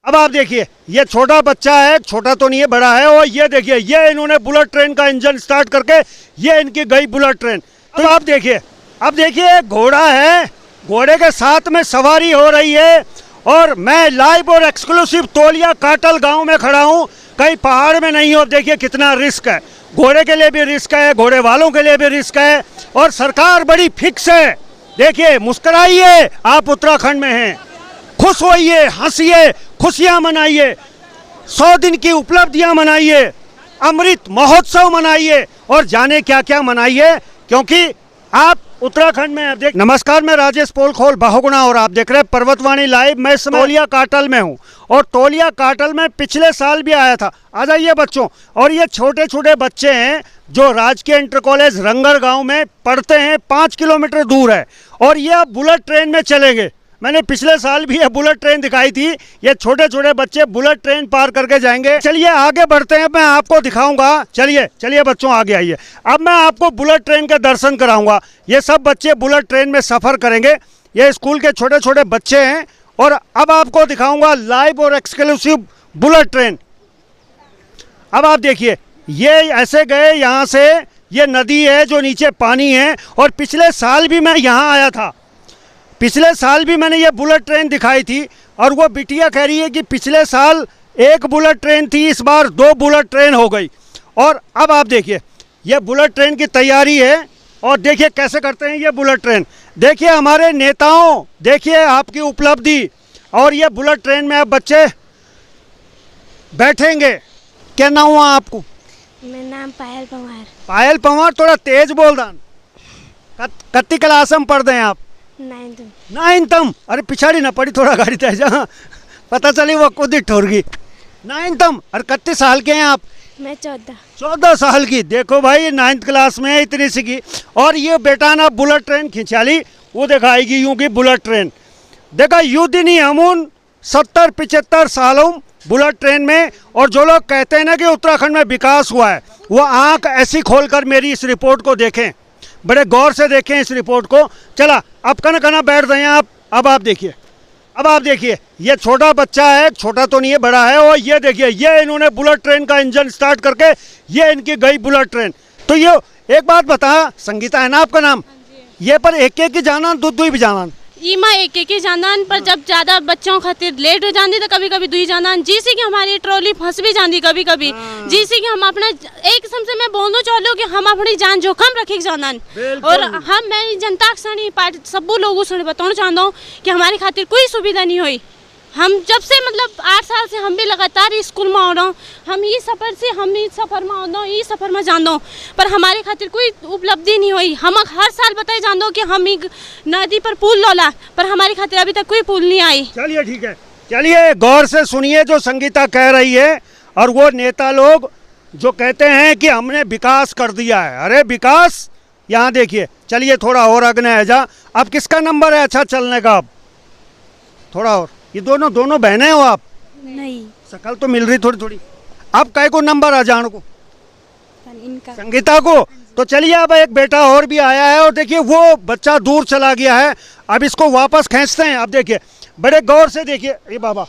अब आप देखिए, ये छोटा बच्चा है, छोटा तो नहीं है, बड़ा है, और ये देखिए, ये इन्होंने बुलेट ट्रेन का इंजन स्टार्ट करके ये इनकी गई बुलेट ट्रेन। तो आप देखिए, अब देखिए घोड़ा है, घोड़े के साथ में सवारी हो रही है, और मैं लाइव और एक्सक्लूसिव तोलिया काटल गांव में खड़ा हूं, कहीं पहाड़ में नहीं हो। देखिए कितना रिस्क है, घोड़े के लिए भी रिस्क है, घोड़े वालों के लिए भी रिस्क है, और सरकार बड़ी फिक्स है। देखिए, मुस्कुराइए, आप उत्तराखंड में हैं, खुश होइए, हंसिए, खुशियां मनाइए, 100 दिन की उपलब्धियां मनाइए, अमृत महोत्सव मनाइए, और जाने क्या क्या मनाइए, क्योंकि आप उत्तराखंड में देख। नमस्कार, मैं राजेश पोलखोल बहुगुणा और आप देख रहे हैं पर्वतवाणी लाइव। मैं तोलिया काटल में हूं, और तोलिया काटल में पिछले साल भी आया था। आ जाइए बच्चों, और ये छोटे छोटे बच्चे हैं जो राजकीय इंटर कॉलेज रंगर गांव में पढ़ते हैं, 5 किलोमीटर दूर है, और ये अब बुलेट ट्रेन में चलेंगे। मैंने पिछले साल भी ये बुलेट ट्रेन दिखाई थी, ये छोटे छोटे बच्चे बुलेट ट्रेन पार करके जाएंगे। चलिए आगे बढ़ते हैं, मैं आपको दिखाऊंगा। चलिए चलिए बच्चों, आगे आइए। अब मैं आपको बुलेट ट्रेन का दर्शन कराऊंगा। ये सब बच्चे बुलेट ट्रेन में सफ़र करेंगे, ये स्कूल के छोटे छोटे बच्चे हैं, और अब आपको दिखाऊंगा लाइव और एक्सक्लूसिव बुलेट ट्रेन। अब आप देखिए, ये ऐसे गए यहाँ से, ये नदी है जो नीचे पानी है, और पिछले साल भी मैं यहाँ आया था, पिछले साल भी मैंने ये बुलेट ट्रेन दिखाई थी, और वो बिटिया कह रही है कि पिछले साल एक बुलेट ट्रेन थी, इस बार 2 बुलेट ट्रेन हो गई। और अब आप देखिए, ये बुलेट ट्रेन की तैयारी है, और देखिए कैसे करते हैं ये बुलेट ट्रेन। देखिए हमारे नेताओं, देखिए आपकी उपलब्धि, और ये बुलेट ट्रेन में अब बच्चे बैठेंगे। क्या नाम हुआ आपको? मेरा नाम पायल पंवार। पायल पंवार, थोड़ा तेज बोल दान। कत्ती क्लास में पढ़ दें आप? 9th। अरे पिछाड़ी ना पड़ी, थोड़ा गाड़ी तेज, पता चली वो खुद ही ठोर गई। 9th। और कितने साल के हैं आप? मैं 14 साल की। देखो भाई, 9th क्लास में इतनी सी की, और ये बेटा ना बुलेट ट्रेन खिंचा ली, वो दिखाएगी यूं की बुलेट ट्रेन। देखा युद्ध नहीं हमून 70-75 सालों बुलेट ट्रेन में। और जो लोग कहते हैं ना कि उत्तराखंड में विकास हुआ है, वो आंख ऐसी खोलकर मेरी इस रिपोर्ट को देखें, बड़े गौर से देखें इस रिपोर्ट को। चला, अब कना बैठ रहे हैं आप। अब आप देखिए, ये छोटा बच्चा है, छोटा तो नहीं है, बड़ा है, और ये देखिए, ये इन्होंने बुलेट ट्रेन का इंजन स्टार्ट करके ये इनकी गई बुलेट ट्रेन। तो ये एक बात बता, संगीता है ना आपका नाम? ये पर एक ही जाना, दो भी जाना? ईमा एक ही जानान, पर जब ज्यादा बच्चों खातिर लेट हो जाती तो कभी कभी दुई जानान, जिससे कि हमारी ट्रॉली फंस भी जाती कभी कभी, जिससे कि हम अपना एक किस्म से मैं बोलना चाहूँ कि हम अपनी जान जोखम रखे जानान। और हम मैं जनता से पार्टी सब लोगों से बताना चाहता हूँ कि हमारी खातिर कोई सुविधा नहीं हुई। हम जब से मतलब 8 साल से हम भी लगातार स्कूल में आ रहा हूँ, हम इस सफ़र से हम इस सफ़र में आ रहा हूँ, इस सफ़र में जान हूँ, पर हमारे खातिर कोई उपलब्धि नहीं हुई। हम हर साल बताए जान दो कि हम एक नदी पर पुल लौला, पर हमारी खातिर अभी तक कोई पुल नहीं आई। चलिए ठीक है, चलिए गौर से सुनिए जो संगीता कह रही है, और वो नेता लोग जो कहते हैं कि हमने विकास कर दिया है। अरे विकास, यहाँ देखिए। चलिए थोड़ा और अग्नि है जा। अब किसका नंबर है अच्छा चलने का? अब थोड़ा और। ये दोनों बहनें हो आप? नहीं, शकल तो मिल रही थोड़ी थोड़ी। अब कै को नंबर आ जान को? इनका संगीता को। तो चलिए, अब एक बेटा और भी आया है, और देखिए वो बच्चा दूर चला गया है, अब इसको वापस खींचते हैं। अब देखिए, बड़े गौर से देखिए, ये बाबा,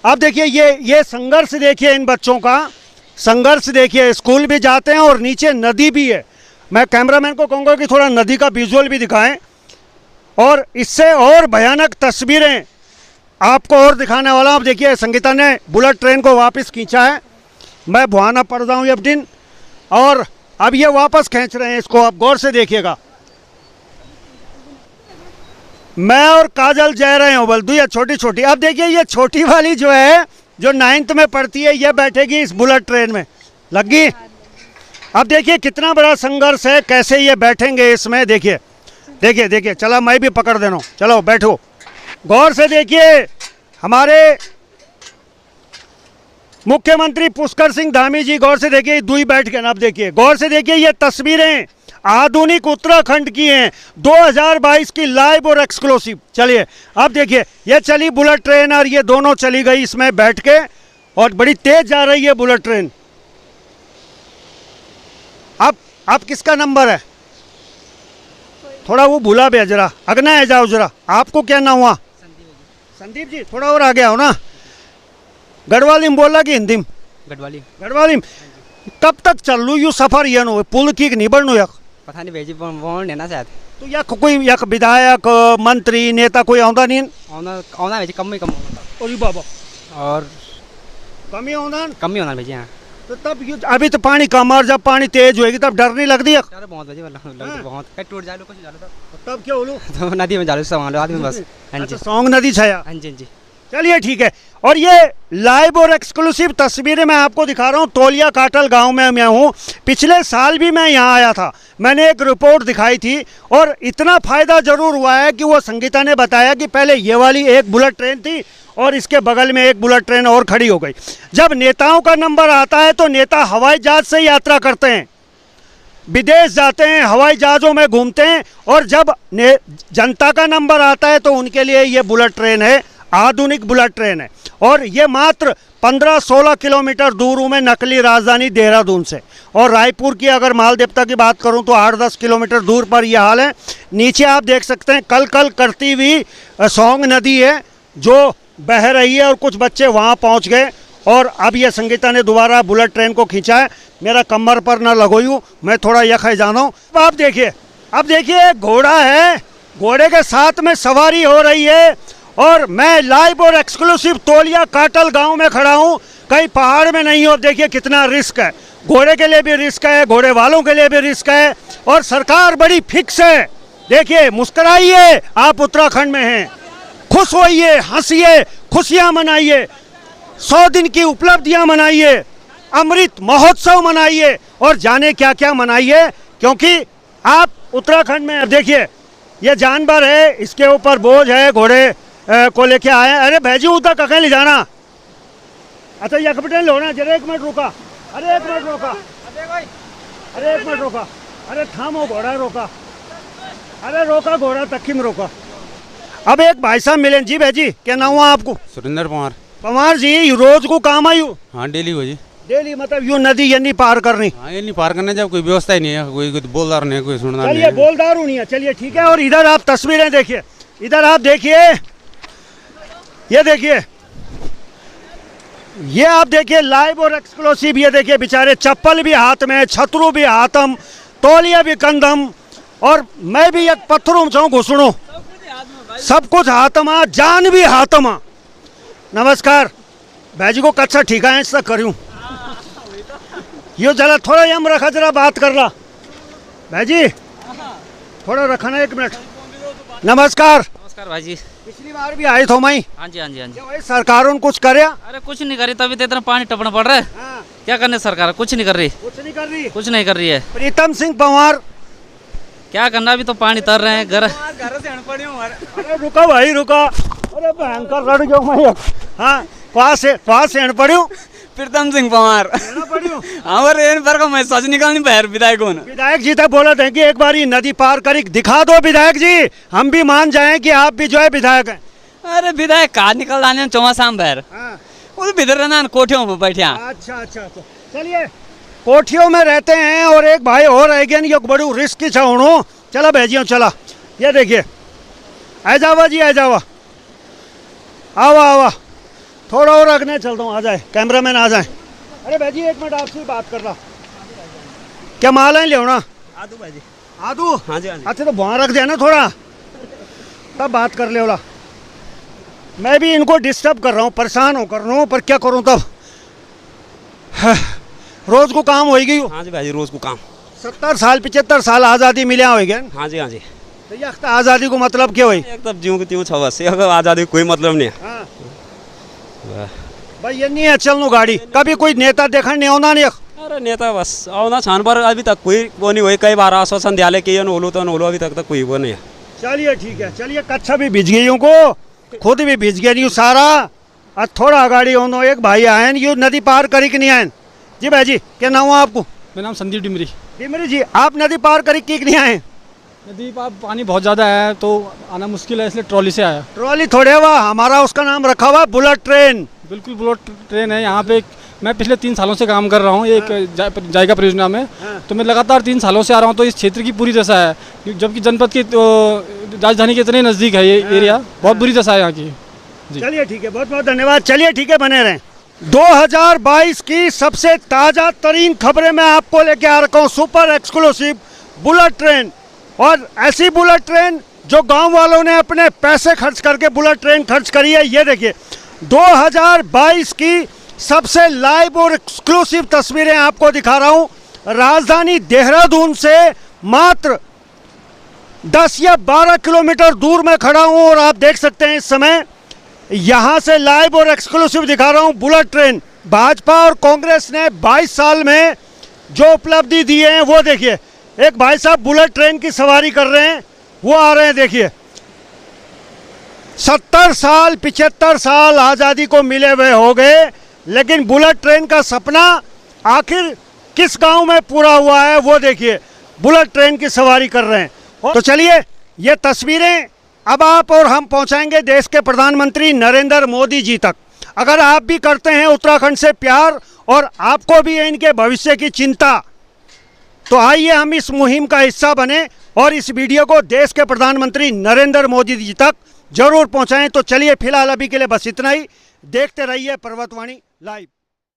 अब देखिए ये संघर्ष देखिए, इन बच्चों का संघर्ष देखिए। स्कूल भी जाते हैं और नीचे नदी भी है। मैं कैमरामैन को कहूँगा कि थोड़ा नदी का विजुअल भी दिखाएं, और इससे और भयानक तस्वीरें आपको और दिखाने वाला हूं। अब देखिए, संगीता ने बुलेट ट्रेन को वापस खींचा है, मैं भुआना पड़ रहा हूँ ये दिन, और अब ये वापस खींच रहे हैं इसको। अब गौर से देखिएगा, मैं और काजल जा रहे हैं बल्दू, ये छोटी छोटी। अब देखिए, ये छोटी वाली जो है, जो 9th में पढ़ती है, ये बैठेगी इस बुलेट ट्रेन में, लगी। अब देखिए कितना बड़ा संघर्ष है, कैसे ये बैठेंगे इसमें। देखिए देखिए देखिए, चला मैं भी पकड़ देना, चलो बैठो। गौर से देखिए, हमारे मुख्यमंत्री पुष्कर सिंह धामी जी, गौर से देखिए, दुई बैठ के ना। अब देखिए, गौर से देखिए, ये तस्वीरें आधुनिक उत्तराखंड की हैं, 2022 की लाइव और एक्सक्लूसिव। चलिए अब देखिए, ये चली बुलेट ट्रेन, और ये दोनों चली गई इसमें बैठ के, और बड़ी तेज जा रही है बुलेट ट्रेन। अब किसका नंबर है? थोड़ा वो भूला भी जरा, अगना है जाओ जरा। आपको क्या नाम हुआ? संदीप जी। थोड़ा और आ गया हो ना। गढ़वाली में बोला कि हिंदी में? गढ़वाली गढ़वाली में। कब तक चल लू यू सफर ये नो पुल की नहीं बढ़ यक? पता नहीं भेजी वोट है ना शायद तो यक कोई यक विधायक मंत्री नेता कोई आंदा नहीं? आना भेजी कम ही कम अरे बाबा और कम ही आंदा? कम ही होना भेजी। हाँ तो तब अभी तो पानी कम और जब पानी तेज होएगी तब डर नहीं लगती है? ज्यादा बहुत भेजी मतलब बहुत कहीं टूट जाए कुछ डालो तब क्या बोलूं? तो नदी में डालो सब आदमी बस। हाँ जी अच्छा सोंग नदी छाया। हाँ जी हाँ जी। चलिए ठीक है। और ये लाइव और एक्सक्लूसिव तस्वीरें मैं आपको दिखा रहा हूँ। तोलिया काटल गांव में मैं हूँ। पिछले साल भी मैं यहाँ आया था, मैंने एक रिपोर्ट दिखाई थी और इतना फ़ायदा ज़रूर हुआ है कि वो संगीता ने बताया कि पहले ये वाली एक बुलेट ट्रेन थी और इसके बगल में एक बुलेट ट्रेन और खड़ी हो गई। जब नेताओं का नंबर आता है तो नेता हवाई जहाज़ से यात्रा करते हैं, विदेश जाते हैं, हवाई जहाज़ों में घूमते हैं, और जब जनता का नंबर आता है तो उनके लिए ये बुलेट ट्रेन है, आधुनिक बुलेट ट्रेन है। और ये मात्र 15-16 किलोमीटर दूर हूँ मैं नकली राजधानी देहरादून से। और रायपुर की अगर मालदेवता की बात करूँ तो 8-10 किलोमीटर दूर पर यह हाल है। नीचे आप देख सकते हैं कल कल करती हुई सोंग नदी है जो बह रही है और कुछ बच्चे वहाँ पहुँच गए। और अब ये संगीता ने दोबारा बुलेट ट्रेन को खींचा है। मेरा कमर पर ना लगोयू, मैं थोड़ा यख जाना हूँ। अब देखिए, अब देखिए घोड़ा है, घोड़े के साथ में सवारी हो रही है और मैं लाइव और एक्सक्लूसिव तोलिया काटल गांव में खड़ा हूं, कहीं पहाड़ में नहीं हो। देखिए कितना रिस्क है, घोड़े के लिए भी रिस्क है, घोड़े वालों के लिए भी रिस्क है, और सरकार बड़ी फिक्स है। देखिए मुस्कुराइए, आप उत्तराखंड में हैं, खुश होइए, हंसिए, खुशियां मनाइए, 100 दिन की उपलब्धियां मनाइए, अमृत महोत्सव मनाइए और जाने क्या क्या मनाइए, क्योंकि आप उत्तराखंड में। देखिए ये जानवर है, इसके ऊपर बोझ है, घोड़े को लेके आए। अरे भैजी उधर कहीं ले जाना? अच्छा यकबटन लो ना, जरा 1 मिनट रुका। अरे 1 मिनट रोका, अरे 1 मिनट रोका, अरे थामो घोड़ा रोका, अरे रोका घोड़ा तक्की में रोका। अब एक भाई साहब मिले जी। भैजी क्या नाम हुआ आपको? सुरेंद्र पवार। पवार जी रोज को काम आयु? हाँ डेली को जी। डेली मतलब यूँ नदी ये नहीं पार करनी? हाँ ये नहीं पार करने जब कोई व्यवस्था ही नहीं है, कोई बोलदार नहीं है, कोई सुनना नहीं चलिए है। बोलदार नहीं है, चलिए ठीक है। और इधर आप तस्वीरें देखिए, इधर आप देखिए, ये देखिए, ये आप देखिए लाइव और एक्सक्लूसिव। ये देखिए बेचारे चप्पल भी हाथ में, छतरू भी हाथम, तौलिया भी कंधम, और मैं भी एक पत्थरों में घुसणो, सब कुछ हाथमा, जान भी हाथमा। नमस्कार भाजी को कच्चा ठीका है ऐसा करूँ यो जरा थोड़ा यम रखा, जरा बात कर रहा भाजी, थोड़ा रखा ना 1 मिनट। नमस्कार। नमस्कार भाई जी। पिछली बार भी आए थे मैं। हाँ जी हाँ जी हाँ जी। भाई सरकारों ने कुछ करे? अरे कुछ नहीं करी, तभी तो इतना पानी टपना पड़ रहा है। हाँ। क्या करने सरकार, कुछ नहीं कर रही, कुछ नहीं कर रही, कुछ नहीं कर रही है। प्रीतम सिंह पंवार क्या करना, अभी तो पानी तर रहे हैं घर से पड़ी हूँ। अरे रुका भाई रुका, अरे भयंकर लड़ गया मैं। हाँ पास से अड़ पड़ी हूँ। प्रीतम सिंह पंवार पड़ी हूँ हमारे इन पर को मैं सच निकालनी बाहर विधायक हूँ। विधायक जी तक बोला था कि एक बार ये नदी पार कर दिखा दो विधायक जी, हम भी मान जाएं कि आप भी जो है विधायक हैं। अरे विधायक कहा निकल आने चौमासा में बाहर, हाँ। वो तो भीतर रहना कोठियों में बैठे। अच्छा अच्छा अच्छा, चलिए कोठियों में रहते हैं। और एक भाई और रह गया, ये बड़ी रिस्क की छाणो। चला भेजियो चला, ये देखिए आ जावा जी, आ जावा, आवा आवा, थोड़ा और रखने चलता हूँ, आ जाए कैमरामैन आ जाए। अरे भाजी 1 मिनट आपसे बात कर रहा, क्या माल है लेना? आदू भाई। आदू? हाँ जी हाँ जी। अच्छा तो वहाँ रख देना थोड़ा, तब बात कर ले। मैं भी इनको डिस्टर्ब कर रहा हूँ, परेशान हो कर रहा हूँ, पर क्या करूँ तब, रोज को काम होगी। हाँ जी भाई रोज को काम। 70 साल 75 साल आज़ादी मिले होगी। हाँ जी हाँ जी। तो ये आज़ादी को मतलब क्या हुई? एक तब ज्यों की त्यों छ बस, आज़ादी कोई मतलब नहीं है। हाँ। भाई ये नहीं है चलनो गाड़ी, कभी कोई नेता देखा नहीं होना नहीं? अरे नेता बस आओ छान पर अभी तक कोई वो नहीं हुई, कई बार आश्वासन दिया ले कि ये नोलो तो नोलो, अभी तक कोई वो नहीं है। चलिए ठीक है, चलिए कच्छा भी भिज गई को, खुद भी भिज गया नहीं सारा। और थोड़ा गाड़ी होनो, एक भाई आए यू नदी पार करी कि नहीं आए? जी भाई जी क्या नाम हुआ आपको? मेरा नाम संदीप डिमरी। डिमरी जी आप नदी पार करी कि नहीं आए? नदी पर पानी बहुत ज़्यादा है तो आना मुश्किल है, इसलिए ट्रॉली से आया। ट्रॉली थोड़े हुआ, हमारा उसका नाम रखा हुआ बुलेट ट्रेन। बिल्कुल बुलेट ट्रेन है यहाँ पे। मैं पिछले 3 सालों से काम कर रहा हूँ एक जायका परियोजना में। तो मैं लगातार 3 सालों से आ रहा हूँ, तो इस क्षेत्र की पूरी दशा है, जबकि जनपद की राजधानी के इतने नज़दीक है ये एरिया, बहुत बुरी दशा है यहाँ की। चलिए ठीक है, बहुत बहुत धन्यवाद। चलिए ठीक है, बने रहें। 2022 की सबसे ताज़ा तरीन खबरें मैं आपको लेके आ रखा हूँ। सुपर एक्सक्लूसिव बुलेट ट्रेन, और ऐसी बुलेट ट्रेन जो गांव वालों ने अपने पैसे खर्च करके बुलेट ट्रेन खर्च करी है। ये देखिए 2022 की सबसे लाइव और एक्सक्लूसिव तस्वीरें आपको दिखा रहा हूँ। राजधानी देहरादून से मात्र 10 या 12 किलोमीटर दूर में खड़ा हूँ और आप देख सकते हैं इस समय यहाँ से लाइव और एक्सक्लूसिव दिखा रहा हूँ बुलेट ट्रेन। भाजपा और कांग्रेस ने 22 साल में जो उपलब्धि दी है वो देखिए। एक भाई साहब बुलेट ट्रेन की सवारी कर रहे हैं, वो आ रहे हैं। देखिए 70 साल 75 साल आज़ादी को मिले हुए हो गए, लेकिन बुलेट ट्रेन का सपना आखिर किस गांव में पूरा हुआ है वो देखिए। बुलेट ट्रेन की सवारी कर रहे हैं। तो चलिए ये तस्वीरें अब आप और हम पहुंचाएंगे देश के प्रधानमंत्री नरेंद्र मोदी जी तक। अगर आप भी करते हैं उत्तराखंड से प्यार और आपको भी है इनके भविष्य की चिंता, तो आइए हम इस मुहिम का हिस्सा बने और इस वीडियो को देश के प्रधानमंत्री नरेंद्र मोदी जी तक जरूर पहुंचाएं। तो चलिए फिलहाल अभी के लिए बस इतना ही। देखते रहिए पर्वतवाणी लाइव।